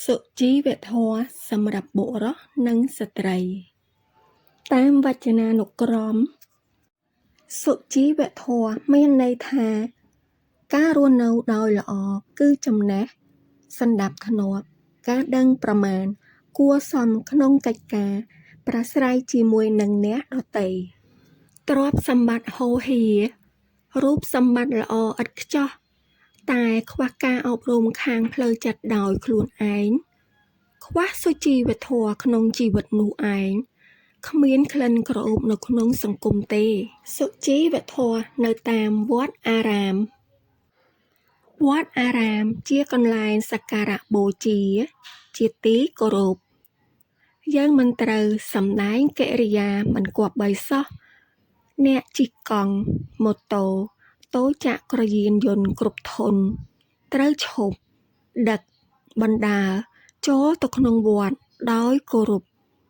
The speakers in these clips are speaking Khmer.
សុជីវធម៌សម្រាប់បុរសនិងស្ត្រីតាមវចនានុក្រមសុជីវធម៌មានន័យថាការរស់នៅដោយល្អគឺចំណេះសណ្ដាប់ធ្នាប់ការដឹងប្រមាណគួរសមក្នុងកិច្ចការប្រាស្រ័យជាមួយនឹងអ្នកដទៃទ្រព្យសម្បត្តិហូរហៀររូបសម្បត្តិល្អឥតខ្ចោះតែខ្វះការអប់រំខាងផ្លូវចិត្តដោយខ្លួនឯងខ្វះសុជីវធម៌ក្នុងជីវិតនោះឯងគ្មានក្លិនក្រអូបនៅក្នុងសង្គមទេសុជីវធម៌នៅតាមវត្តអារាមជាកន្លែងសក្ការៈបូជាជាទីគោរពយើងមិនត្រូវសម្ដែងកិរិយាមិនគប្បីសោះអ្នកជិះកង់ម៉ូតូតូចចក្រយានយន្តគ្រប់ធុនត្រូវឈប់ដឹកបណ្ដើរចូលទៅក្នុងវត្តដោយគោរព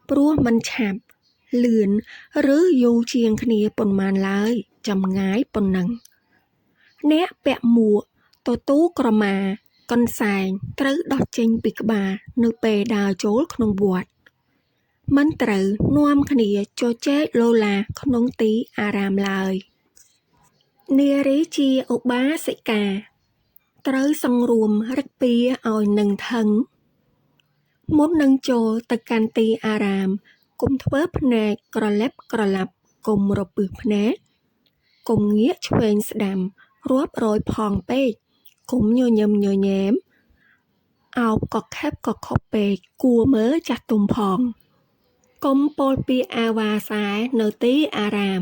ព្រោះមិនឆាប់លឿនឬយូរជាងគ្នាប៉ុន្មានឡើយចម្ងាយប៉ុណ្ណឹងអ្នកពាក់មួកទទួលក្រមាកន្សែងត្រូវដោះចេញពីក្បាលនៅពេលដើរចូលក្នុងវត្តមិនត្រូវនាំគ្នាជជែកឡូឡាក្នុងទីអារាមឡើយនារីជាឧបាសិកាត្រូវសង្រួមរឹកពីឲ្យនឹងថឹងមុននឹងចូលទៅកាន់ទីអារាមកុំធ្វើភ្នែកក្រឡេបក្រឡាប់កុំរពឹសភ្នែកកុំងាកឆ្វេងស្ដាំរាប់រយផងពេកកុំញញឹមញញែមអោបក៏ខេបក៏ខុបពេកគួរមើលចាស់ទុំផងកុំពោលពាក្យអាវ៉ាសែនៅទីអារាម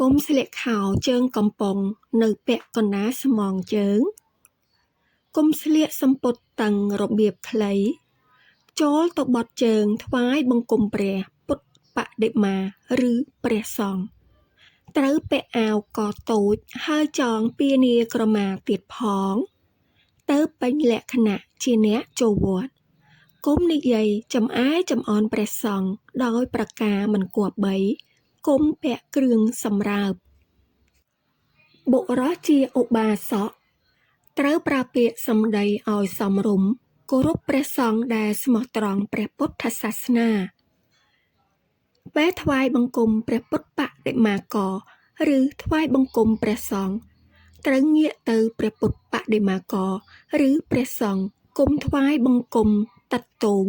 កុំស្លៀកខោជើងកំប៉ុងនៅពាក់កណ្ដាលស្មងជើងកុំស្លៀកសំពត់តឹងរបៀបខ្លីចូលទៅបត់ជើងថ្វាយបង្គំព្រះពុទ្ធបដិមាឬព្រះសង្ឃត្រូវពាក់អាវកតូចហើយចងពានាក្រមាទៀតផងទៅពេញលក្ខណៈជាអ្នកចូលវត្តកុំនិយាយចំអែចំអន់ព្រះសង្ឃដោយប្រការមិនគប្បីកុំពាក់គ្រឿងសម្រើបបុរសជាឧបាសកត្រូវប្រើពាក្យសម្ដីឲ្យសមរម្យគោរពព្រះសង្ឃដែលស្មោះត្រង់ព្រះពុទ្ធសាសនាពេលថ្វាយបង្គំព្រះពុទ្ធបដិមាករឬថ្វាយបង្គំព្រះសង្ឃត្រូវងាកទៅព្រះពុទ្ធបដិមាករឬព្រះសង្ឃគុំថ្វាយបង្គំតាត់ទង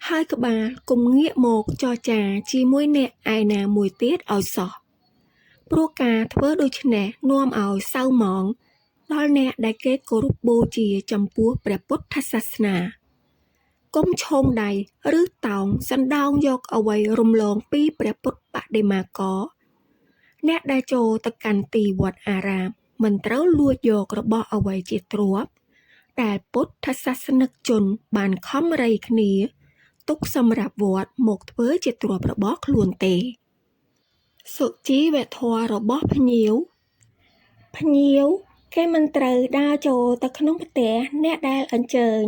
ហើយក្បាលគុំងាកមកចរចាជាមួយអ្នកឯណាមួយទៀតឲ្យសោះព្រោះការធ្វើដូច្នេះនាំឲ្យសៅហ្មងដល់អ្នកដែលគេគោរពបូជាចំពោះព្រះពុទ្ធសាសនាកុំឈោងដៃឬតោងសណ្ដោងយកអ្វីរំលងពីព្រះពុទ្ធបដិមាករអ្នកដែលចូលទៅកាន់ទីវត្តអារាមមិនត្រូវលួចយករបស់អ្វីជាទ្រព្យដែលពុទ្ធសាសនិកជនបានខំរៃគ្នាទុកសម្រាប់វត្តមកធ្វើជាទ្រព្យរបស់ខ្លួនទេសុជីវធម៌របស់ភ្ញៀវគេមិនត្រូវដើរចូលទៅក្នុងផ្ទះអ្នកដែលអញ្ជើញ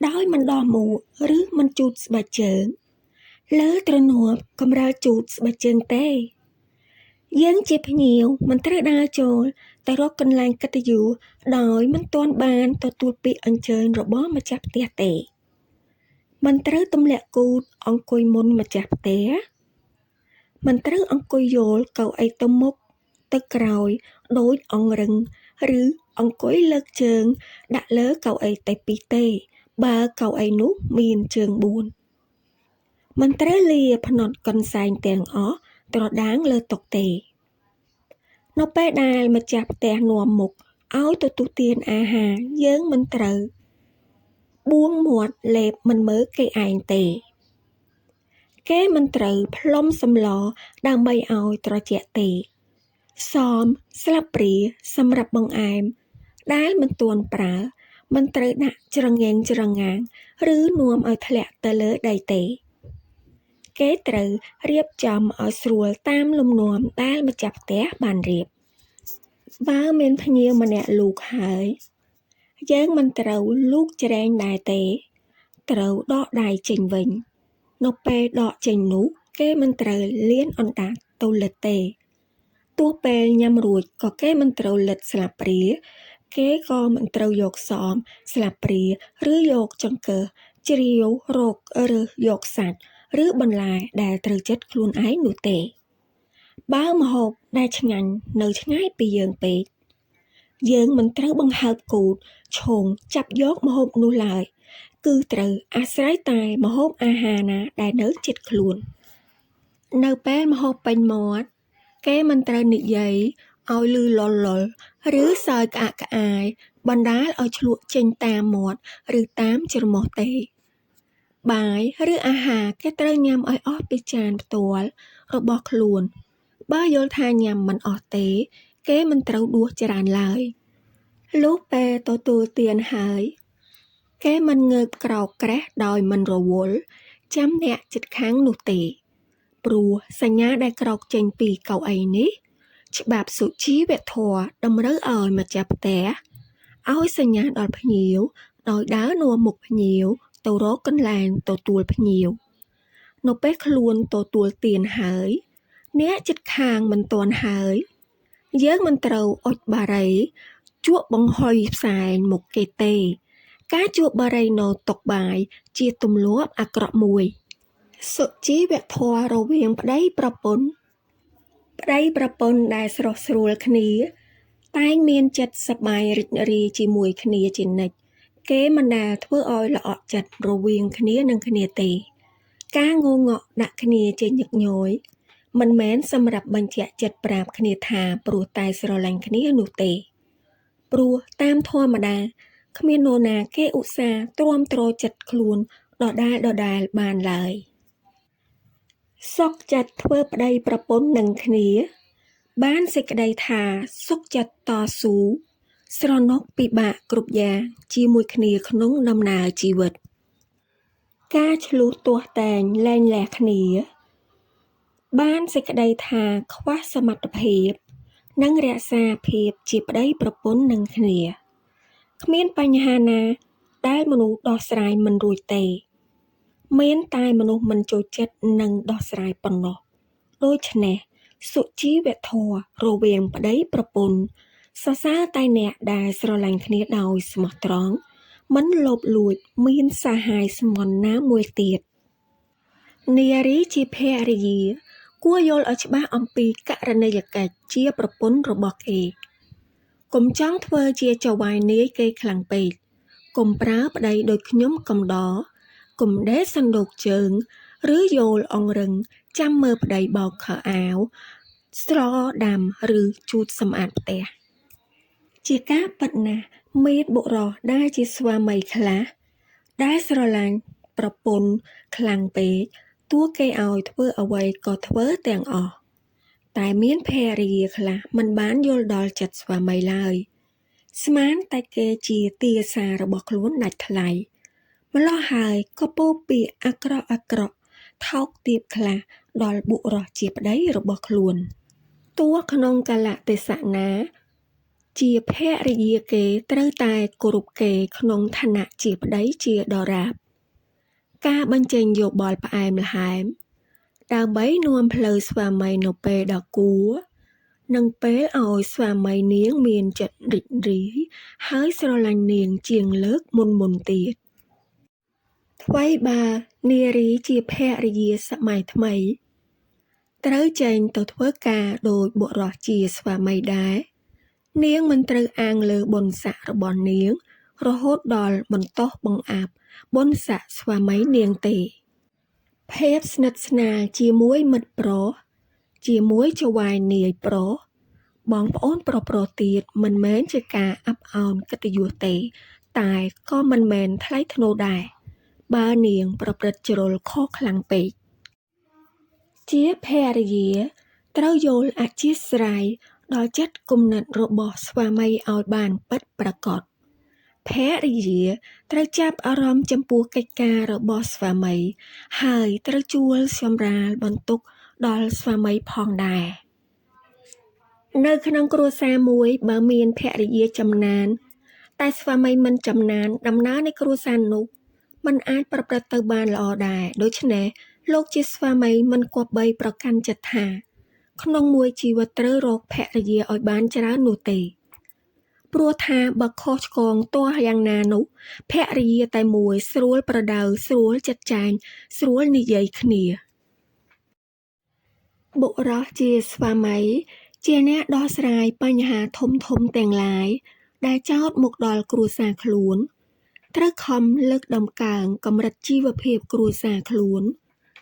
ដោយមិនដោះមួកឬមិនជូតស្បែកជើងលើទ្រនាប់កម្រាលជូតស្បែកជើងទេយើងជាភ្ញៀវមិនត្រូវដើរចូលទៅរកកន្លែងកិត្តិយសដោយមិនទាន់បានទទួលពាក្យអញ្ជើញរបស់ម្ចាស់ផ្ទះទេមិនត្រូវទម្លាក់គូទអង្គុយមុនម្ចាស់ផ្ទះមិនត្រូវអង្គុយយល់កៅអីទៅមុខទៅក្រោយដូចអង្រឹងឬអង្គុយលើកជើងដាក់លើកៅអីតែពីរទេបើកៅអីនោះមានជើង4មិនត្រូវលាភ្នត់កន្សែងទាំងអស់ត្រដាងលើតុទេនៅពេលដែលម្ចាស់ផ្ទះនាំមុខឲ្យទទួលទានអាហារយើងមិនត្រូវបួងមាត់លេបមិនមើលគេឯងទេគេមិនត្រូវផ្លុំសម្លដើម្បីឲ្យត្រជាក់ទេសមស្លាបព្រាសម្រាប់បង្អែមដែលមិនទាន់ប្រើមិនត្រូវដាក់ច្រងែងច្រងាងឬនាំឲ្យធ្លាក់ទៅលើដីទេគេត្រូវរៀបចំឲ្យស្រួលតាមលំនាំដែលម្ចាស់ផ្ទះបានរៀបបើមានភ្ញៀវម្នាក់លូកហើយយើងមិនត្រូវលូកច្រែងដែរទេត្រូវដកដៃចេញវិញនៅពេលដកចេញនោះគេមិនត្រូវលានអណ្ដាតទៅលិតទេទោះពេលញ៉ាំរួចក៏គេមិនត្រូវលិតស្លាបព្រាគេក៏មិនត្រូវយកសមស្លាបព្រាឬយកចង្កឹះ ជ្រាវរករើសយកសាច់ឬបន្លែដែលត្រូវចិត្តខ្លួនឯងនោះទេបើម្ហូបដែលឆ្ងាញ់នៅឆ្ងាយពីយើងពេកយើងមិនត្រូវបង្ហើបគូទឈោងចាប់យកម្ហូបនោះឡើយគឺត្រូវអាស្រ័យតែម្ហូបអាហារណាដែលនៅជិតខ្លួននៅពេលម្ហូបពេញមាត់គេមិនត្រូវនិយាយឲ្យលឺលលឬសើចក្អាកក្អាយបណ្ដាលឲ្យឆ្លក់ចេញតាមមាត់ឬតាមច្រមុះទេបាយឬអាហារគេត្រូវញ៉ាំឲ្យអស់ពីចានផ្ទាល់របស់ខ្លួនបើយល់ថាញ៉ាំមិនអស់ទេគេមិនត្រូវដួសច្រើនឡើយលុះពេលទទួលទានហើយគេមិនងើបក្រោកក្រេះដោយមិនរវល់ចាំអ្នកជិតខាងនោះទេព្រោះសញ្ញាដែលក្រោកចេញពីកៅអីនេះច្បាប់សុជីវធម៌តម្រូវឲ្យម្ចាស់ផ្ទះឲ្យសញ្ញាដល់ភ្ញៀវដោយដើរនាំមុខភ្ញៀវទៅរកកន្លែងទទួលភ្ញៀវនៅពេលខ្លួនទទួលទានហើយអ្នកជិតខាងមិនទាន់ហើយយើងមិនត្រូវអុជបារីជក់បង្ហុយផ្សែងមុខគេទេការជក់បារីនៅតុបាយជាទម្លាប់អាក្រក់មួយសុជីវធម៌រវាងប្តីប្រពន្ធដែលស្រស់ស្រួលគ្នាតែងមានចិត្តសប្បាយរីករាយជាមួយគ្នាជានិច្ចគេមិនដែលធ្វើឲ្យល្អក់ចិត្តរវាងគ្នានឹងគ្នាទេការងងក់ដាក់គ្នាជាញឹកញយមិនមែនសម្រាប់បញ្ជាក់ចិត្តប្រាប់គ្នាថាព្រោះតែស្រឡាញ់គ្នានោះទេព្រោះតាមធម្មតាគ្មាននរណាគេឧស្សាហ៍ទ្រាំទ្រចិត្តខ្លួនដដែលបានឡើយសុខចិត្តធ្វើប្តីប្រពន្ធនឹងគ្នាបានសេចក្តីថាសុខចិត្តតស៊ូស្រណុកពិបាកគ្រប់យ៉ាងជាមួយគ្នាក្នុងដំណើរជីវិតការឆ្លុះទាស់តែងលែងលះគ្នាបានសេចក្តីថាខ្វះសមត្ថភាពនិងរក្សាភាពជាប្តីប្រពន្ធនឹងគ្នាគ្មានបញ្ហាណាដែលមនុស្សដោះស្រាយមិនរួចទេមានតែមនុស្សមិនចូលចិត្តនឹងដោះស្រាយប៉ុណ្ណោះដូច្នេះសុជីវធម៌រវាងប្តីប្រពន្ធសរសើរតែអ្នកដែលស្រឡាញ់គ្នាដោយស្មោះត្រង់មិនលោភលួចមានសាហាយស្មន់ណាមួយទៀតនារីជាភរិយាគួរយល់ឲ្យច្បាស់អំពីករណីយកិច្ចជាប្រពន្ធរបស់គេកុំចង់ធ្វើជាចៅហ្វាយនាយគេខ្លាំងពេកកុំប្រើប្តីដូចខ្ញុំកំដរកុំដេកសណ្ដូកជើងឬយោលអង្រឹងចាំមើលប្តីបោកខោអាវស្រដាំឬជូតសម្អាតផ្ទះជាការពិតណាស់មានបុរសដែលជាស្វាមីខ្លះដែលស្រឡាញ់ប្រពន្ធខ្លាំងពេកទោះគេឲ្យធ្វើអ្វីក៏ធ្វើទាំងអស់តែមានភរិយាខ្លះមិនបានយល់ដល់ចិត្តស្វាមីឡើយស្មានតែគេជាទាសារបស់ខ្លួនដាច់ថ្លៃម្ល៉េះហើយក៏ពោលពាក្យអាក្រក់ថោកទាបខ្លះដល់បុរសជាប្តីរបស់ខ្លួនទោះក្នុងកាលៈទេសៈណាជាភរិយាគេត្រូវតែគោរពគេក្នុងឋានៈជាប្តីជាដរាបការបញ្ចេញយោបល់ផ្អែមល្ហែមដើម្បីនាំផ្លូវស្វាមីនៅពេលដ៏គួរនិងពេលឲ្យស្វាមីនាងមានចិត្តរីករាយហើយស្រឡាញ់នាងជាងលើកមុនទៀតថ្វីបើនារីជាភរិយាសម័យថ្មីត្រូវចេញទៅធ្វើការដោយបុរសជាស្វាមីដែរនាងមិនត្រូវអាងលើបុណ្យស័ក្តិរបស់នាងរហូតដល់បន្ទោសបង្អាប់បុណ្យស័ក្តិស្វាមីនាងទេភាពស្និទ្ធស្នាលជាមួយមិត្តប្រុសជាមួយចៅហ្វាយនាយប្រុសបងប្អូនប្រុសទៀតមិនមែនជាការអាប់អោនកិត្តិយសទេតែក៏មិនមែនថ្លៃថ្នូរដែរបើនាងប្រព្រឹត្តជ្រុលខុសខ្លាំងពេកជាភរិយាត្រូវយល់អធ្យាស្រ័យដល់ចិត្តគំនិតរបស់ស្វាមីឲ្យបានពិតប្រាកដភរិយាត្រូវចាប់អារម្មណ៍ចំពោះកិច្ចការរបស់ស្វាមីហើយត្រូវជួលសម្រាលបន្ទុកដល់ស្វាមីផងដែរនៅក្នុងគ្រួសារមួយបើមានភរិយាចំណានតែស្វាមីមិនចំណានដំណើរនៃគ្រួសារនោះมันអាចប្រព្រឹត្តទៅបានល្អដែរដូច្នេះលោកជាស្វាមីមិនគប្បីប្រកាន់ចិត្តថាក្នុងមួយជីវិតត្រូវរកភរិយាឲ្យបានច្រើននោះទេ ព្រោះថាបើខុសឆ្គងទាស់យ៉ាងណានោះភរិយាតែមួយស្រួលប្រដៅស្រួលចាត់ចែងស្រួលនិយាយគ្នាបុរសជាស្វាមីជាអ្នកដោះស្រាយបញ្ហាធំទាំងឡាយដែលចោទមកដល់គ្រួសារខ្លួនត្រូវខំលើកដំកើងកម្រិតជីវភាពគ្រួសារខ្លួន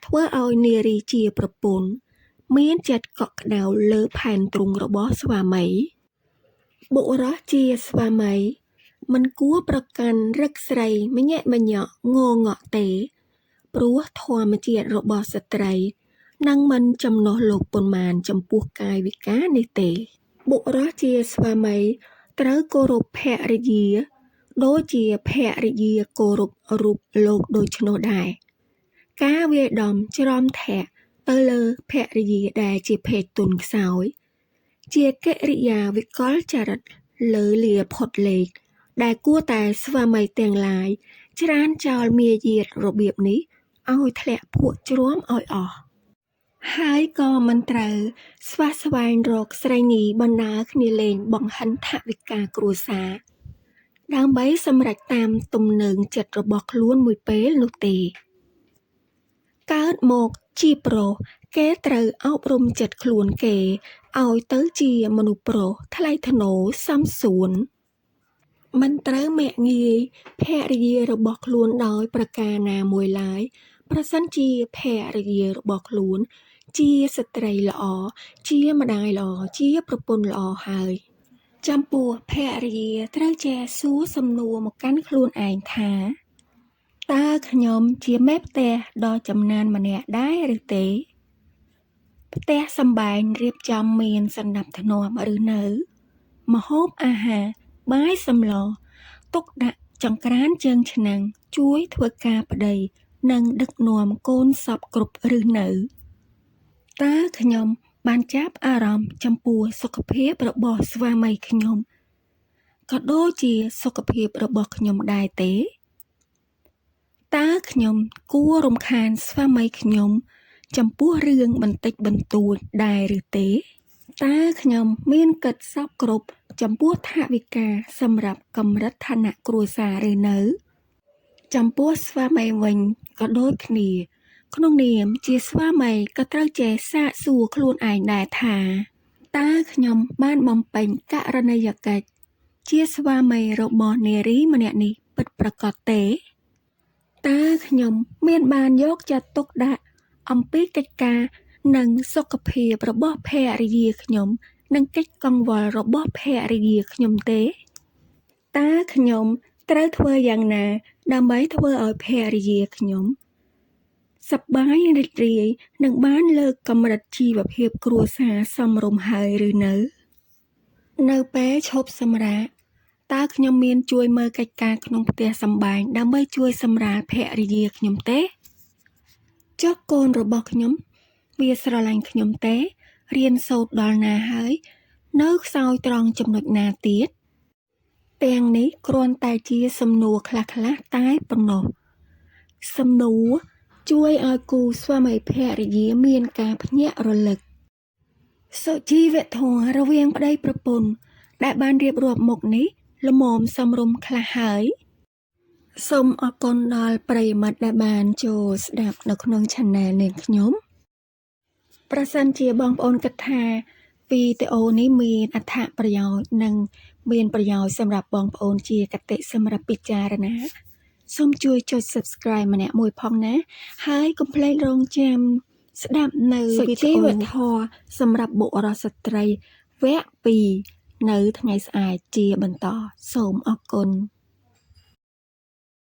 ធ្វើឲ្យនារីជាប្រពន្ធមានចិត្តកក់ក្ដៅលើផែនទ្រូងរបស់ស្វាមីបុរសជាស្វាមីមិនគួរប្រកាន់រឹកស្រីម្ញាក់ម្ញក់ងងក់ទេព្រោះធម្មជាតិរបស់ស្ត្រីនឹងមិនចំណុះលោកប៉ុន្មានចំពោះកាយវិការនេះទេបុរសជាស្វាមីត្រូវគោរពភរិយាដូចជាភរិយាគោរពរូបលោកដូច្នោះដែរការវាយដំច្រំធាក់ទៅលើភរិយាដែលជាភេទទន់ខ្សោយជាកិរិយាវិកលចរិតលើលាផុតលេខដែលគួរតែស្វាមីទាំងឡាយច្រានចោលមាយាទរបៀបនេះឲ្យធ្លាក់ភក់ជ្រាំឲ្យអស់ហើយក៏មិនត្រូវស្វះស្វែងរកស្រីញីបណ្ដាគ្នាលេងបង្ហិនថវិកាគ្រួសារដើម្បីសម្រេចតាមទំនើងចិត្តរបស់ខ្លួនមួយពេលនោះទេកើតមកជាប្រុសគេត្រូវអប់រំចិត្តខ្លួនគេឲ្យទៅជាមនុស្សប្រុសថ្លៃថ្នូរសមសួនមិនត្រូវមាក់ងាយភរិយារបស់ខ្លួនដោយប្រការណាមួយឡើយប្រសិនជាភរិយារបស់ខ្លួនជាស្ត្រីល្អជាម្ដាយល្អជាប្រពន្ធល្អហើយចំពោះភរិយាត្រូវចេះសួរសំណួរមកកាន់ខ្លួនឯងថាតើខ្ញុំជាមេផ្ទះដ៏ចំណានម្នាក់ដែរឬទេផ្ទះសម្បែងរៀបចំមានសណ្ដាប់ធ្នាប់ឬនៅម្ហូបអាហារបាយសម្លទុកដាក់ចង្ក្រានជើងឆ្នាំងជួយធ្វើការប្តីនិងដឹកនាំកូនសពគ្រប់ឬនៅតើខ្ញុំបានចាប់អារម្មណ៍ចំពោះសុខភាពរបស់ស្វាមីខ្ញុំក៏ដូចជាសុខភាពរបស់ខ្ញុំដែរទេតើខ្ញុំគួររំខានស្វាមីខ្ញុំចំពោះរឿងបន្តិចបន្តួចដែរឬទេតើខ្ញុំមានគិតសពគ្រប់ចំពោះថវិកាសម្រាប់កម្រិតឋានៈគ្រួសារឬនៅចំពោះស្វាមីវិញក៏ដូចគ្នាក្នុងនាមជាស្វាមីក៏ត្រូវចេះសាកសួរខ្លួនឯងដែរថាតើខ្ញុំបានបំពេញករណីយកិច្ចជាស្វាមីរបស់នារីម្នាក់នេះពិតប្រាកដទេតើខ្ញុំមានបានយកចិត្តទុកដាក់អំពីកិច្ចការនិងសុខភាពរបស់ភរិយាខ្ញុំនិងកិច្ចកង្វល់របស់ភរិយាខ្ញុំទេតើខ្ញុំត្រូវធ្វើយ៉ាងណាដើម្បីធ្វើឲ្យភរិយាខ្ញុំសប្បាយរីករាយនិងបានលើកកម្រិតជីវភាពគ្រួសារសមរម្យហើយឬនៅពេលឈប់សម្រាកតើខ្ញុំមានជួយមើលកិច្ចការក្នុងផ្ទះសម្បែងដើម្បីជួយសម្រាលភរិយាខ្ញុំទេចុះកូនរបស់ខ្ញុំវាស្រឡាញ់ខ្ញុំទេរៀនសូត្រដល់ណាហើយនៅខ្សោយត្រង់ចំណុចណាទៀតទាំងនេះគ្រាន់តែជាសំណួរខ្លះតែប៉ុណ្ណោះសំណួរជួយឲ្យគូស្វាមីភរិយាមានការភ្ញាក់រលឹកសុជីវធម៌រវាងប្តីប្រពន្ធដែលបានរៀបរាប់មកនេះល្មមសមរម្យខ្លះហើយសូមអរគុណដល់ប្រិយមិត្តដែលបានចូលស្ដាប់នៅក្នុង Channel នេះខ្ញុំប្រសិនជាបងប្អូនគិតថាវីដេអូនេះមានអត្ថប្រយោជន៍និងមានប្រយោជន៍សម្រាប់បងប្អូនជាគតិសម្រាប់ពិចារណាសូមជួយចុច Subscribe ម្នាក់មួយផងណាហើយកុំភ្លេចរងចាំស្ដាប់នៅវីដេអូធម៌សម្រាប់បុរសស្ត្រីវគ្គ 2 នៅថ្ងៃស្អែកជាបន្តសូមអរគុណ